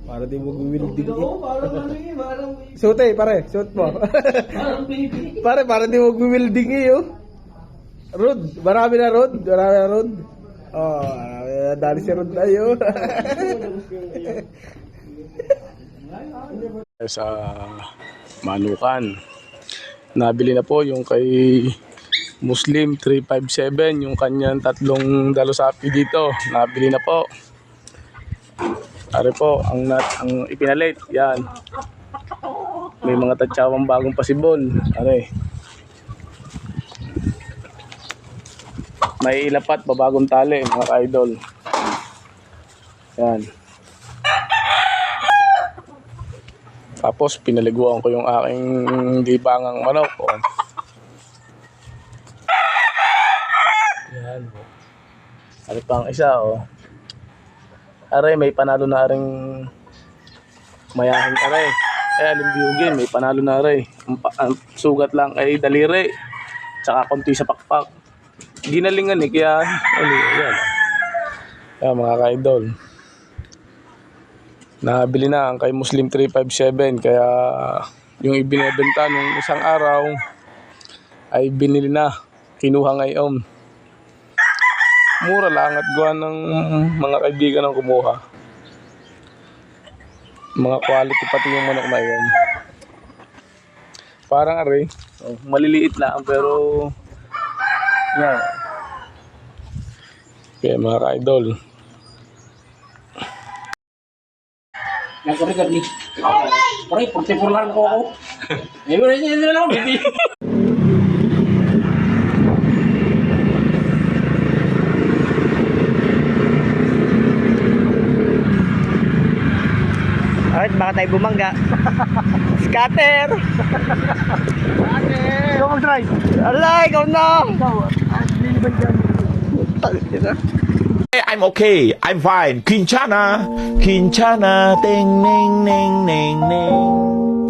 Para di mo guwilding. Oo, parang ano eh, parang... Suot pare. Suot mo. Parang baby. Pare, para di mo guwilding oh. Rod. Marami na rod. Oh, marami na. Dali si Rod tayo. Sa Manukan. Nabili na po yung kay Muslim 357, yung kanyang tatlong dalosapi dito. Nabili na po. Are po, ang ipinalit. Yan. May mga tatsawang bagong pasibol. Are. May ilapat, babagong tali, mga ka-idol. Yan. Tapos, pinaliguan ko yung aking libangang manok. Oh. Yan. Ano pang isa, oh. Aray, may panalo na ring mayahing aray. Ay, alimbiyugin, may panalo na aray. Ang sugat lang ay daliri. Tsaka konti sa pakpak. Ginalingan kaya yan. Yan, mga ka-idol. Nabili na ang kay Muslim 357. Kaya yung ibinebenta nung isang araw ay binili na. Kinuha ngayon. Mura lang at gawa ng mga kaibigan ang kumuha. Mga quality pati yung manok na yun. Parang aray, maliliit lang pero yan. Okay, mga ka-idol. Nagkarigat ni. Pare, 44 lang ko ako. Hindi na lang, baby. Alright, baka tayo bumangga. Scatter! Ikaw mag-drive. Alay, ikaw na! I'm okay. I'm fine. Quinchana. Quinchana. Ting, ning, ning, ning, ning.